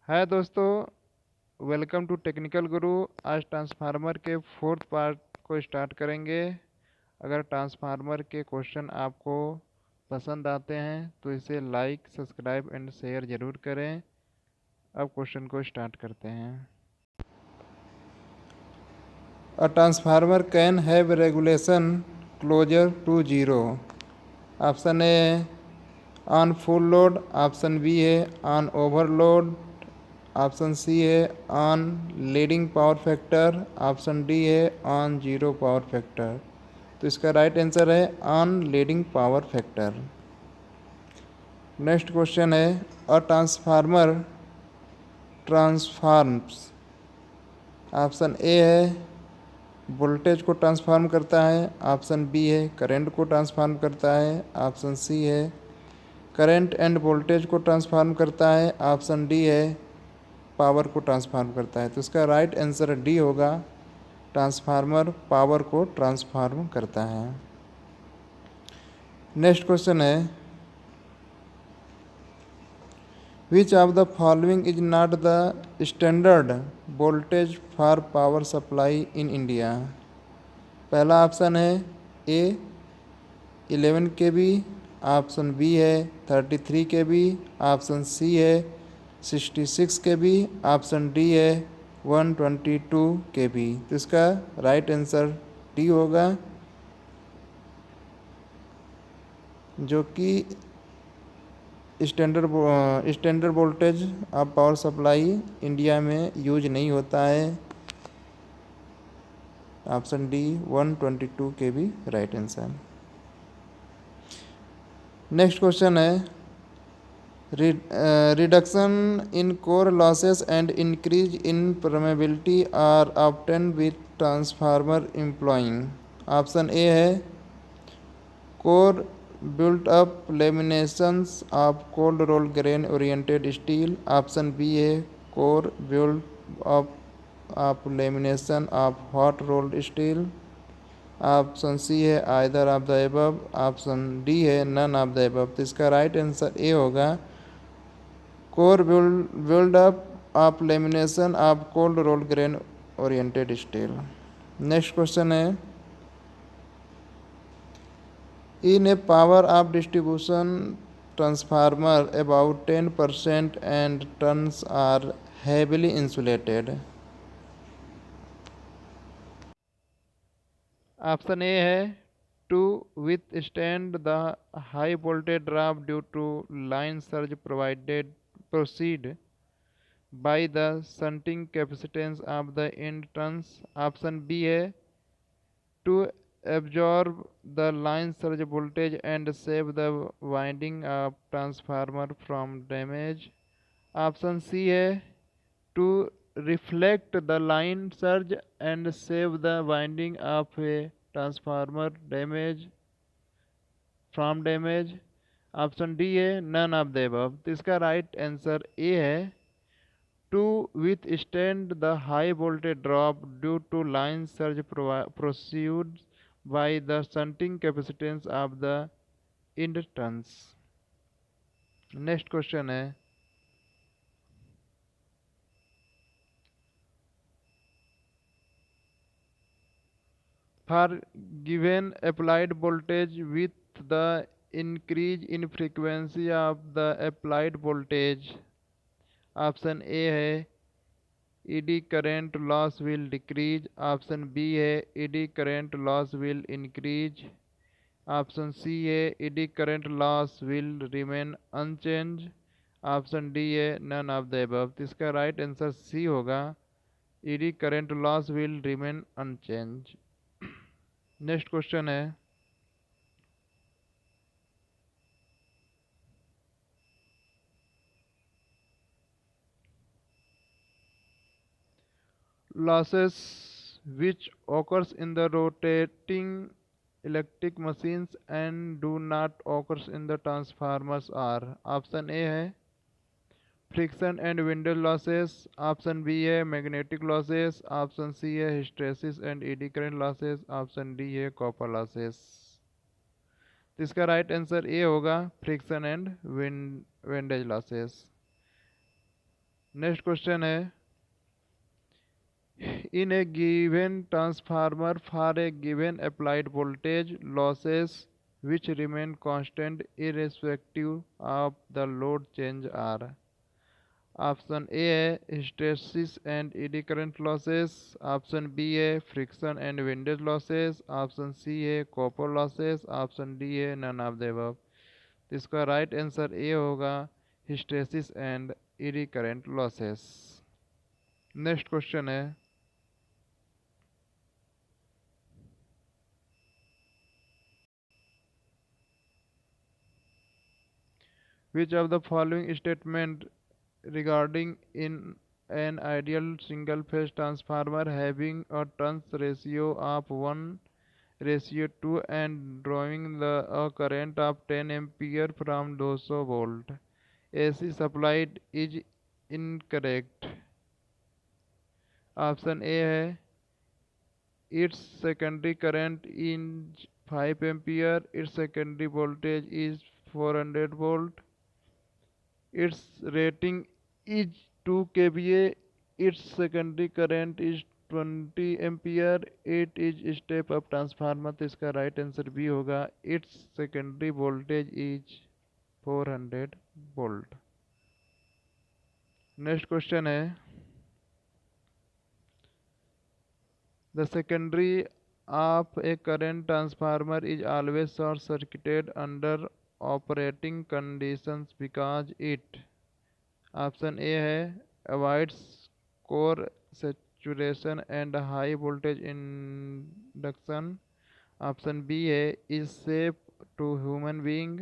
हाय दोस्तों, welcome to technical गुरु। आज transformer के फोर्थ पार्ट को स्टार्ट करेंगे। अगर ट्रांसफार्मर के क्वेश्चन आपको पसंद आते हैं तो इसे लाइक, सब्सक्राइब एंड शेयर ज़रूर करें। अब क्वेश्चन को स्टार्ट करते हैं। A transformer can have regulation closer to zero. Option A है on full load, option B है ऑन ओवरलोड, ऑप्शन सी है on leading power factor, option D है ऑन जीरो पावर फैक्टर। तो इसका right answer है on leading power factor. Next question है a transformer ट्रांसफार्म्स। Option A है voltage को transform करता है, ऑप्शन बी है करंट को ट्रांसफार्म करता है, ऑप्शन सी है करंट एंड वोल्टेज को ट्रांसफार्म करता है, ऑप्शन डी है पावर को ट्रांसफार्म करता है। तो इसका राइट आंसर डी होगा, ट्रांसफार्मर पावर को ट्रांसफार्म करता है। नेक्स्ट क्वेश्चन है which of the following is not the standard voltage for power supply in India. पहला ऑप्शन है ए 11 kV, ऑप्शन बी है 33 kV, ऑप्शन सी है 66 kV, ऑप्शन डी है 122 kV। तो इसका राइट आंसर डी होगा, जो कि standard voltage of power supply India में यूज नहीं होता है। Option D 122 kV right answer. Next question है reduction in core losses and increase in permeability are obtain with transformer employing. Option A है core built up laminations of cold roll grain oriented steel, option B है core built up of lamination of hot rolled steel, option C है either of the above, option D है none of the above. तो इसका right answer A होगा core build up of lamination of cold roll grain oriented steel। Next question है in a power of distribution transformer about 10% and turns are heavily insulated। Option A है to withstand the high voltage drop due to line surge proceed by the shunting capacitance of the end turns। Option B है to absorb the line surge voltage and save the winding of transformer from damage। Option C है to reflect the line surge and save the winding of a transformer damage from damage। Option D है none of the above। तो इसका right answer A है to withstand the high voltage drop due to line surge proceeds by the shunting capacitance of the inductance। Next question है for given applied voltage with the increase in frequency of the applied voltage। Option A है eddy current loss will decrease, option B है eddy current loss will increase, option C है eddy current loss will remain unchange, option D है none of the above. तो इसका right answer C होगा, eddy current loss will remain unchange. Next question है losses which occurs in the rotating electric machines and do not occurs in the transformers are। Option A है friction and windage losses, option B है magnetic losses, option C है hysteresis and eddy current losses, option D है copper losses. तो इसका right answer A होगा friction and windage losses. Next question है, in a given transformer for a given applied voltage, losses which remain constant irrespective of the load change are. Option A है hysteresis and eddy current losses, option B है friction and windage losses, option C है copper losses, option D है none of the above. तो इसका right answer A होगा hysteresis and eddy current losses. Next question है, which of the following statement regarding in an ideal single phase transformer having a turns ratio of 1:2 and drawing a current of 10 ampere from 200 volt AC supplied is incorrect? Option A है its secondary current is 5 ampere, its secondary voltage is 400 volt, its rating is 2 kVA, its secondary current is 20 ampere, it is step up transformer। तो इसका right answer भी होगा its secondary voltage is 400 volt। Next question है, the secondary of a current transformer is always short circuited under operating conditions because it, option A है avoids core saturation and high voltage induction, option B है is safe to human being,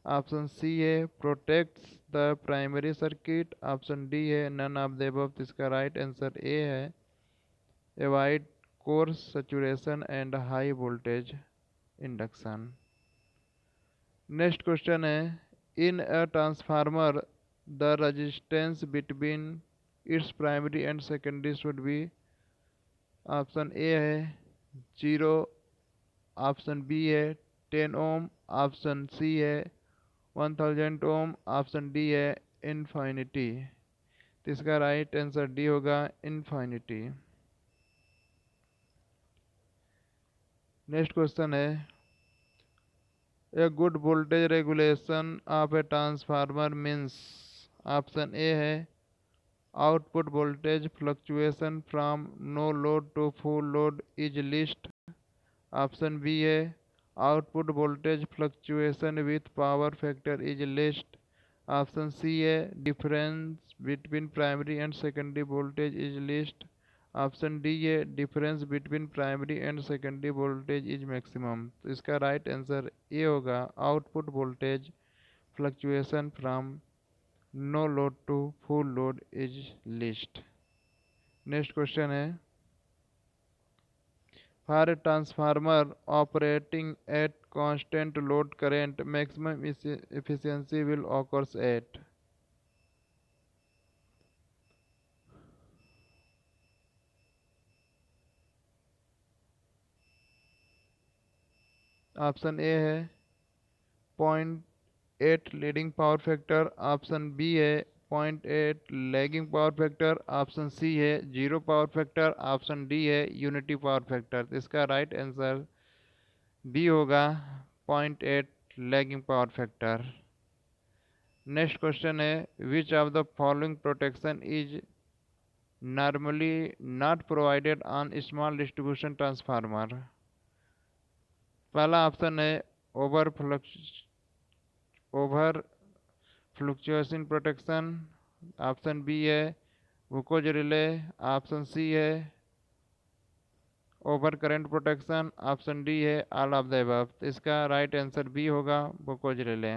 option C है protects the primary circuit, option D है none of the above. इसका right answer A है avoid core saturation and high voltage induction. Next question है, in a transformer the resistance between its primary and secondary should be, option A है 0, option B है 10 ओम, option C है 1000 ohm, option D है infinity. तो इसका right answer D होगा infinity. Next question है, a good voltage regulation of a transformer means, option A है output voltage fluctuation from no load to full load is least, option B है output voltage fluctuation with power factor is least, option C है difference between primary and secondary voltage is least, option D है difference between primary and secondary voltage is maximum. तो इसका right answer A होगा output voltage fluctuation from no load to full load is least. Next question है, for a transformer operating at constant load current maximum efficiency will occurs at, option A है 0.8 leading power factor, option B है 0.8 lagging power factor, option C है 0 power factor, option D है unity power factor. इसका right answer B होगा 0.8 lagging power factor. Next question है, which of the following protection is normally not provided on small distribution transformer. पहला option है over fluctuation protection, option B है वुकोज relay, option C है over current protection, option D है all of the above. तो इसका right answer B होगा वुकोज relay.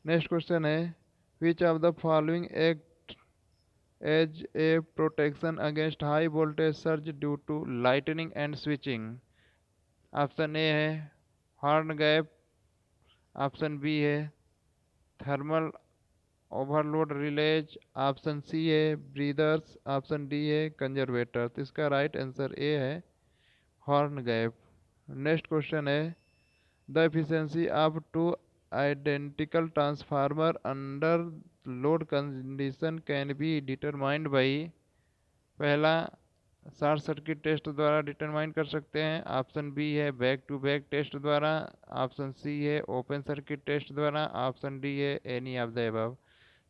Next question है, which of the following act as a protection against high voltage surge due to lightning and switching, option A है horn gap, option B है thermal overload relays, option C है breathers, option D है conservator. तो इसका right answer A है horn gap. Next question है, the efficiency of two identical transformer under load condition can be determined by, पहला short circuit test द्वारा determine कर सकते हैं, ऑप्शन बी है बैक टू बैक टेस्ट द्वारा, ऑप्शन सी है ओपन सर्किट टेस्ट द्वारा, ऑप्शन डी है एनी ऑफ द अबव।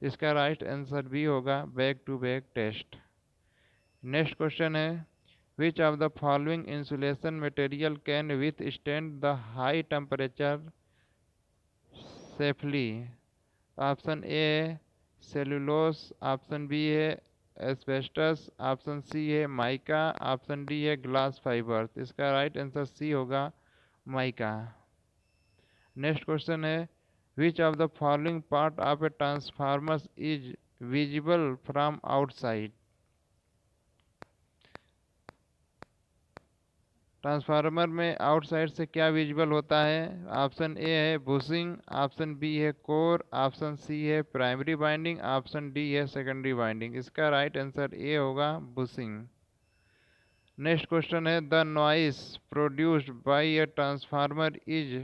इसका राइट आंसर बी होगा back to back test. Next question है which of the following insulation material can withstand the high temperature safely. Option A है cellulose, option B है asbestos, option C है mica, option D है glass fibre. इसका right answer C होगा mica. Next question है which of the following part of a transformer is visible from outside. Transformer में outside से क्या visible होता है। ऑप्शन ए है बुशिंग, ऑप्शन बी है कोर, ऑप्शन सी है प्राइमरी वाइंडिंग, ऑप्शन डी है सेकेंडरी वाइंडिंग। इसका राइट आंसर ए होगा बुशिंग। नेक्स्ट क्वेश्चन है the noise produced by a transformer is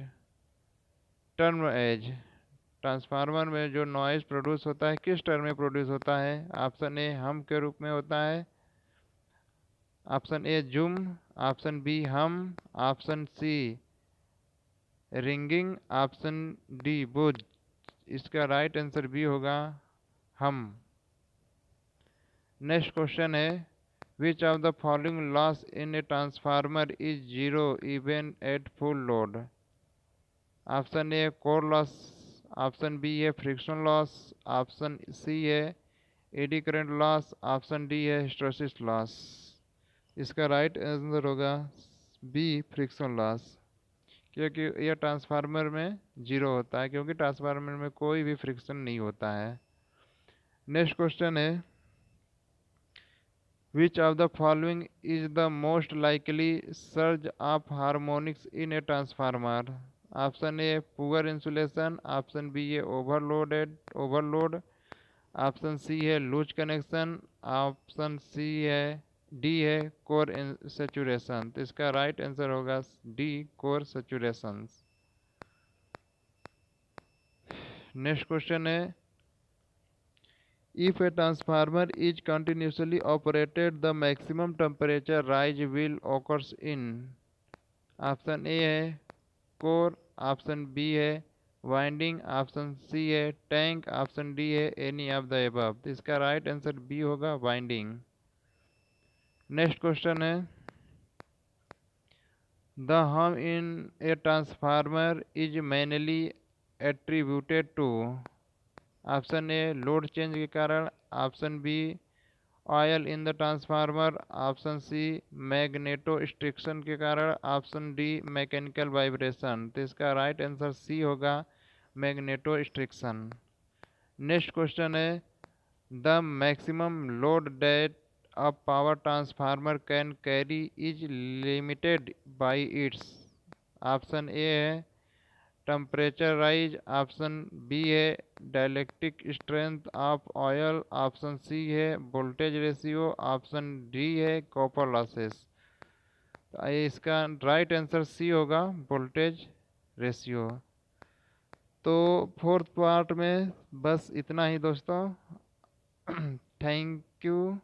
term as. Transformer में जो नॉइस प्रोड्यूस होता है किस टर्म में प्रोड्यूस होता है। ऑप्शन ए हम के रूप में होता है, option A zoom, option B hum, option C ringing, option D buzz. इसका राइट आंसर बी होगा हम। नेक्स्ट क्वेश्चन है which of the following loss in a transformer is zero even at full load. Option A core loss, option B है friction loss, option C है eddy current loss, option D है hysteresis loss. इसका right answer होगा B friction loss, क्योंकि यह transformer में zero होता है क्योंकि ट्रांसफार्मर में कोई भी फ्रिक्शन नहीं होता है। नेक्स्ट क्वेश्चन है which of the following is the most likely surge of harmonics in a transformer. Option A poor insulation, option B है ओवरलोड, ऑप्शन सी है लूज कनेक्शन, ऑप्शन सी है डी है core saturation. तो इसका right answer होगा D core saturation. Next question है if a transformer is continuously operated the maximum temperature rise will occurs in. Option A है core, option B है winding, option C है tank, option D है any of the above. तो इसका right answer B होगा winding. Next question है the hum in a transformer is mainly attributed to. Option A load change के कारण, option B oil in the transformer, option C magnetostriction के कारण, option D mechanical vibration. तो इसका right answer C होगा magnetostriction. Next question है the maximum load that a power transformer can carry is limited by its. Option A है temperature rise, option B है dielectric strength of oil, option C है voltage ratio, option D है copper losses. तो इसका right answer C होगा voltage ratio. तो fourth part में बस इतना ही दोस्तों। Thank you.